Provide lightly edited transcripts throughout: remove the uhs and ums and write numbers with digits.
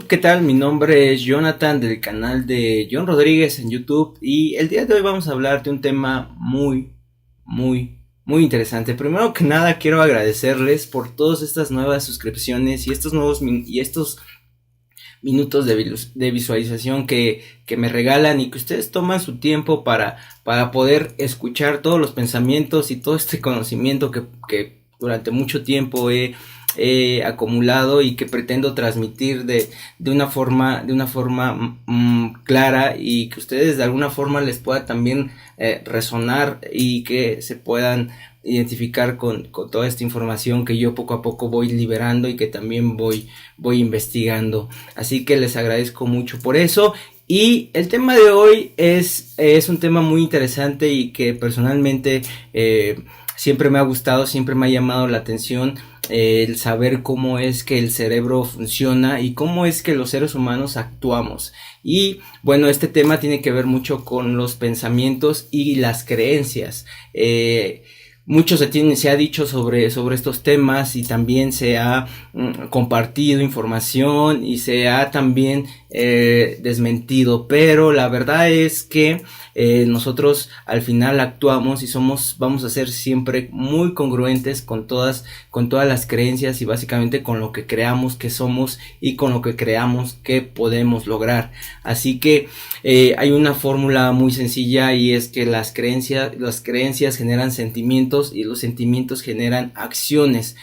¿qué tal? Mi nombre es Jonathan del canal de John Rodríguez en YouTube y el día de hoy vamos a hablar de un tema muy interesante. Primero que nada quiero agradecerles por todas estas nuevas suscripciones y estos minutos de visualización que me regalan y que ustedes toman su tiempo para poder escuchar todos los pensamientos y todo este conocimiento que durante mucho tiempo he acumulado y que pretendo transmitir de una forma clara y que ustedes de alguna forma les pueda también resonar y que se puedan identificar con toda esta información que yo poco a poco voy liberando y que también voy investigando. Así que les agradezco mucho por eso. Y el tema de hoy es un tema muy interesante y que personalmente siempre me ha gustado, siempre me ha llamado la atención el saber cómo es que el cerebro funciona y cómo es que los seres humanos actuamos. Y bueno, este tema tiene que ver mucho con los pensamientos y las creencias. Mucho se ha dicho sobre estos temas y también se ha compartido información y se ha también desmentido, pero la verdad es que nosotros al final actuamos y vamos a ser siempre muy congruentes con todas las creencias y básicamente con lo que creamos que somos y con lo que creamos que podemos lograr. Así que hay una fórmula muy sencilla y es que las creencias generan sentimientos y los sentimientos generan acciones.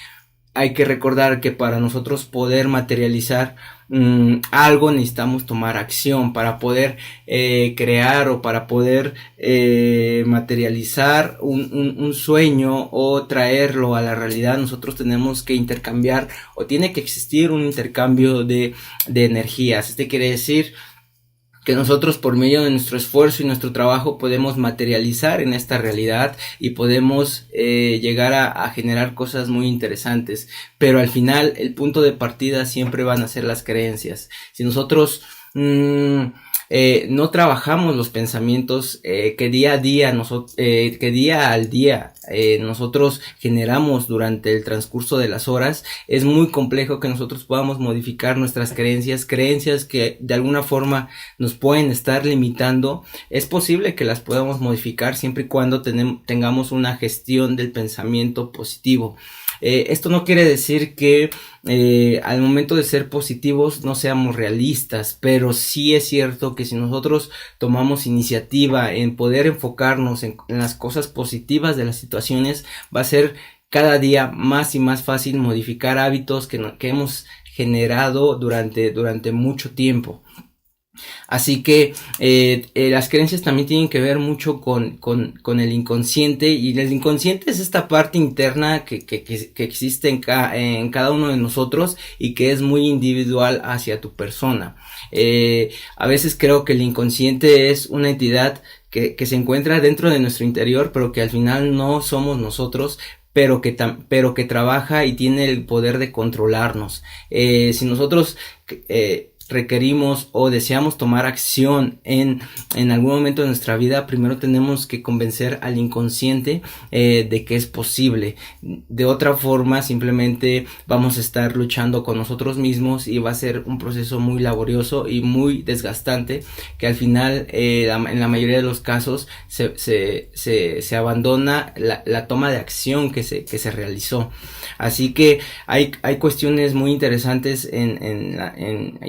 Hay que recordar que para nosotros poder materializar algo necesitamos tomar acción para poder crear o para poder materializar un sueño o traerlo a la realidad. Nosotros tenemos que intercambiar o tiene que existir un intercambio de energías. Este quiere decir que nosotros por medio de nuestro esfuerzo y nuestro trabajo podemos materializar en esta realidad y podemos llegar a generar cosas muy interesantes, pero al final el punto de partida siempre van a ser las creencias. Si nosotros no trabajamos los pensamientos que día al día nosotros generamos durante el transcurso de las horas, es muy complejo que nosotros podamos modificar nuestras creencias que de alguna forma nos pueden estar limitando. Es posible que las podamos modificar siempre y cuando tengamos una gestión del pensamiento positivo. Esto no quiere decir que al momento de ser positivos no seamos realistas, pero sí es cierto que si nosotros tomamos iniciativa en poder enfocarnos en las cosas positivas de las situaciones, va a ser cada día más y más fácil modificar hábitos que hemos generado durante mucho tiempo. Así que las creencias también tienen que ver mucho con el inconsciente, y el inconsciente es esta parte interna que existe en cada uno de nosotros y que es muy individual hacia tu persona. A veces creo que el inconsciente es una entidad que se encuentra dentro de nuestro interior, pero que al final no somos nosotros, pero que trabaja y tiene el poder de controlarnos. Si nosotros requerimos o deseamos tomar acción en algún momento de nuestra vida, primero tenemos que convencer al inconsciente de que es posible. De otra forma, simplemente vamos a estar luchando con nosotros mismos y va a ser un proceso muy laborioso y muy desgastante, que al final en la mayoría de los casos se abandona la toma de acción que se realizó. Así que hay cuestiones muy interesantes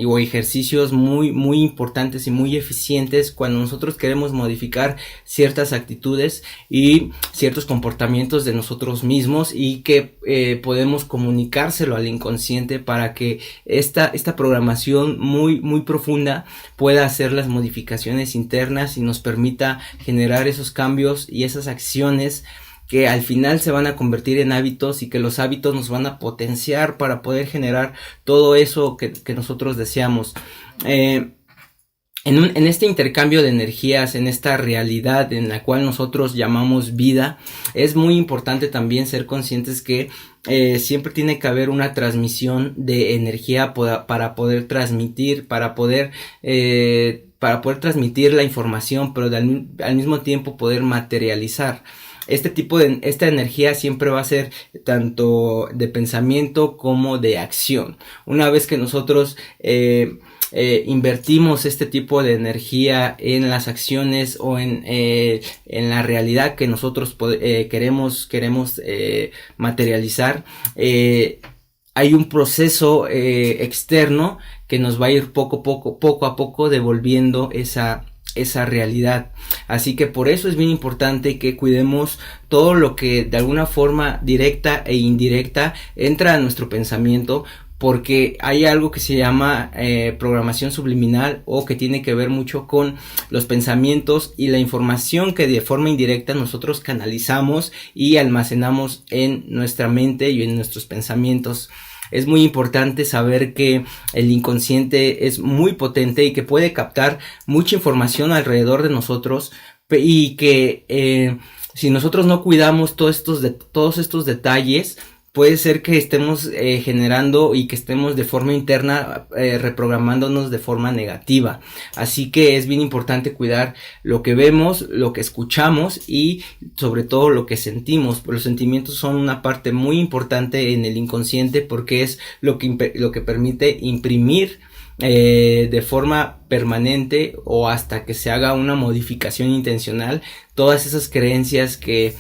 o ejercicios muy importantes y muy eficientes cuando nosotros queremos modificar ciertas actitudes y ciertos comportamientos de nosotros mismos, y que podemos comunicárselo al inconsciente para que esta programación muy profunda pueda hacer las modificaciones internas y nos permita generar esos cambios y esas acciones que al final se van a convertir en hábitos, y que los hábitos nos van a potenciar para poder generar todo eso que nosotros deseamos. En este intercambio de energías, en esta realidad en la cual nosotros llamamos vida, es muy importante también ser conscientes que siempre tiene que haber una transmisión de energía para poder transmitir, para poder transmitir la información, pero al mismo tiempo poder materializar. esta energía siempre va a ser tanto de pensamiento como de acción. Una vez que nosotros invertimos este tipo de energía en las acciones o en la realidad que nosotros queremos materializar, hay un proceso externo que nos va a ir poco a poco devolviendo esa realidad. Así que por eso es bien importante que cuidemos todo lo que de alguna forma directa e indirecta entra a nuestro pensamiento, porque hay algo que se llama programación subliminal, o que tiene que ver mucho con los pensamientos y la información que de forma indirecta nosotros canalizamos y almacenamos en nuestra mente y en nuestros pensamientos. Es muy importante saber que el inconsciente es muy potente y que puede captar mucha información alrededor de nosotros, y que si nosotros no cuidamos todos estos detalles, puede ser que estemos generando y que estemos de forma interna reprogramándonos de forma negativa. Así que es bien importante cuidar lo que vemos, lo que escuchamos y sobre todo lo que sentimos. Los sentimientos son una parte muy importante en el inconsciente, porque es lo que permite imprimir de forma permanente o hasta que se haga una modificación intencional todas esas creencias que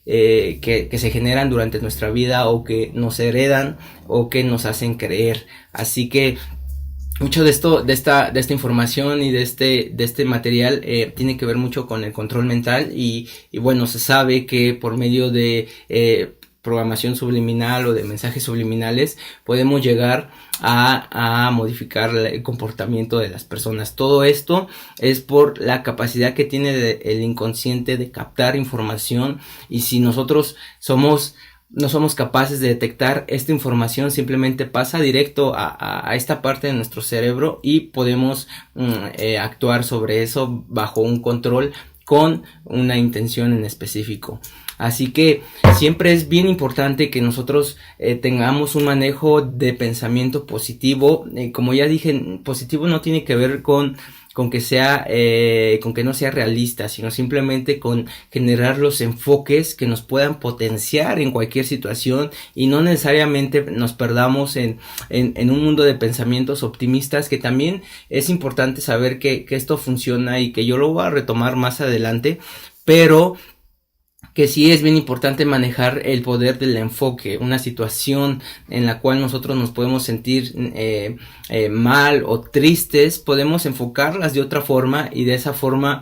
se generan durante nuestra vida, o que nos heredan, o que nos hacen creer. Así que mucho de esta información y de este material tiene que ver mucho con el control mental, y bueno, se sabe que por medio de programación subliminal o de mensajes subliminales podemos llegar a modificar el comportamiento de las personas. Todo esto es por la capacidad que tiene el inconsciente de captar información, y si nosotros no somos capaces de detectar esta información, simplemente pasa directo a esta parte de nuestro cerebro y podemos actuar sobre eso bajo un control con una intención en específico. Así que siempre es bien importante que nosotros tengamos un manejo de pensamiento positivo. Como ya dije, positivo no tiene que ver con que no sea realista, sino simplemente con generar los enfoques que nos puedan potenciar en cualquier situación, y no necesariamente nos perdamos en un mundo de pensamientos optimistas, que también es importante saber que esto funciona y que yo lo voy a retomar más adelante, pero que sí es bien importante manejar el poder del enfoque. Una situación en la cual nosotros nos podemos sentir mal o tristes, podemos enfocarlas de otra forma, y de esa forma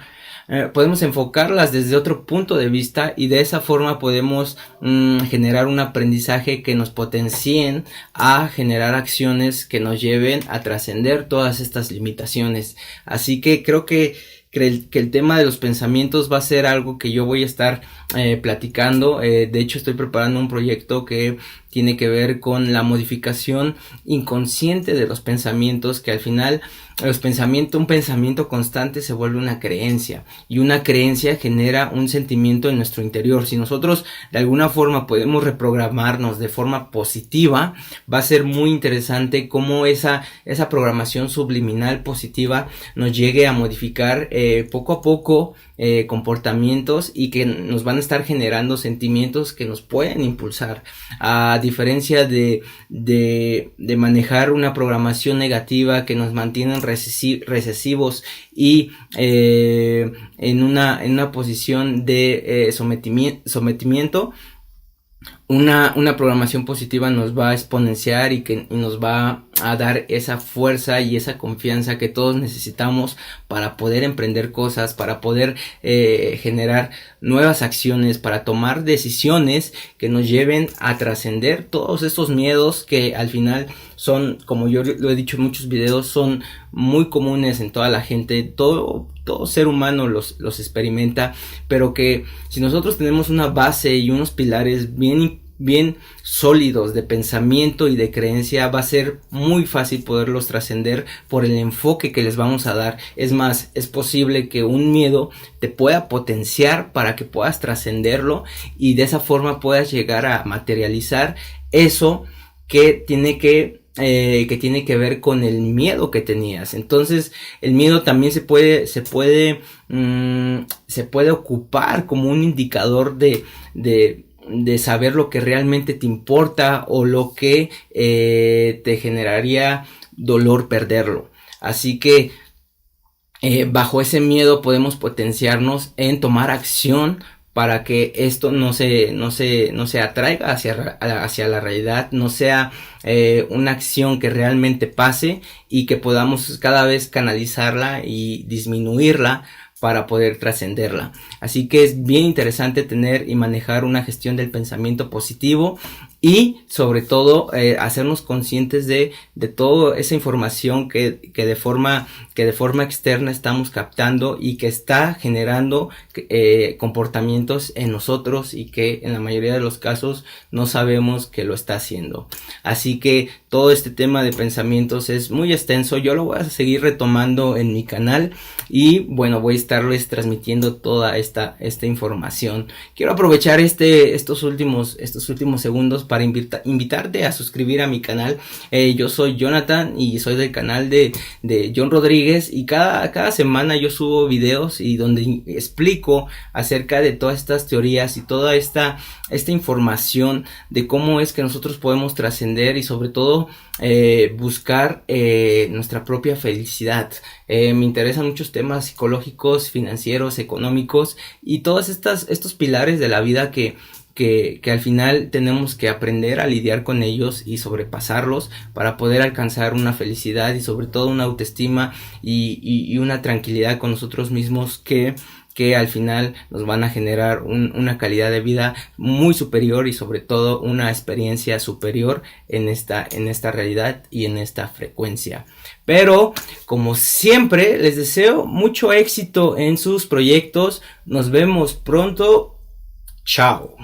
podemos enfocarlas desde otro punto de vista, y de esa forma podemos generar un aprendizaje que nos potencien a generar acciones que nos lleven a trascender todas estas limitaciones. Así que creo que el tema de los pensamientos va a ser algo que yo voy a estar platicando. De hecho, estoy preparando un proyecto que tiene que ver con la modificación inconsciente de los pensamientos, que al final un pensamiento constante se vuelve una creencia, y una creencia genera un sentimiento en nuestro interior. Si nosotros de alguna forma podemos reprogramarnos de forma positiva, va a ser muy interesante cómo esa programación subliminal positiva nos llegue a modificar poco a poco comportamientos, y que nos van a estar generando sentimientos que nos pueden impulsar, a diferencia de manejar una programación negativa que nos mantiene recesivos y en una posición de sometimiento. Una programación positiva nos va a exponenciar y nos va a dar esa fuerza y esa confianza que todos necesitamos para poder emprender cosas, para poder generar nuevas acciones, para tomar decisiones que nos lleven a trascender todos estos miedos que al final son, como yo lo he dicho en muchos videos, son muy comunes en toda la gente. Todo ser humano los experimenta, pero que si nosotros tenemos una base y unos pilares bien sólidos de pensamiento y de creencia, va a ser muy fácil poderlos trascender por el enfoque que les vamos a dar. Es más, es posible que un miedo te pueda potenciar para que puedas trascenderlo, y de esa forma puedas llegar a materializar eso que tiene que que tiene que ver con el miedo que tenías. Entonces, el miedo también se puede ocupar como un indicador de saber lo que realmente te importa o lo que te generaría dolor perderlo. Así que bajo ese miedo podemos potenciarnos en tomar acción para que esto no se atraiga hacia la realidad, no sea una acción que realmente pase y que podamos cada vez canalizarla y disminuirla para poder trascenderla. Así que es bien interesante tener y manejar una gestión del pensamiento positivo y sobre todo hacernos conscientes de toda esa información que de forma externa estamos captando y que está generando comportamientos en nosotros y que en la mayoría de los casos no sabemos que lo está haciendo. Así que todo este tema de pensamientos es muy extenso. Yo lo voy a seguir retomando en mi canal y bueno, voy a estarles transmitiendo toda esta información. Quiero aprovechar estos últimos segundos para invitarte a suscribir a mi canal. Yo soy Jonathan y soy del canal de John Rodríguez y cada semana yo subo videos y donde explico acerca de todas estas teorías y toda esta información de cómo es que nosotros podemos trascender y sobre todo buscar nuestra propia felicidad. Me interesan muchos temas psicológicos, financieros, económicos y todos estos pilares de la vida que al final tenemos que aprender a lidiar con ellos y sobrepasarlos para poder alcanzar una felicidad y sobre todo una autoestima y una tranquilidad con nosotros mismos que al final nos van a generar una calidad de vida muy superior y sobre todo una experiencia superior en esta realidad y en esta frecuencia. Pero como siempre les deseo mucho éxito en sus proyectos. Nos vemos pronto. Chao.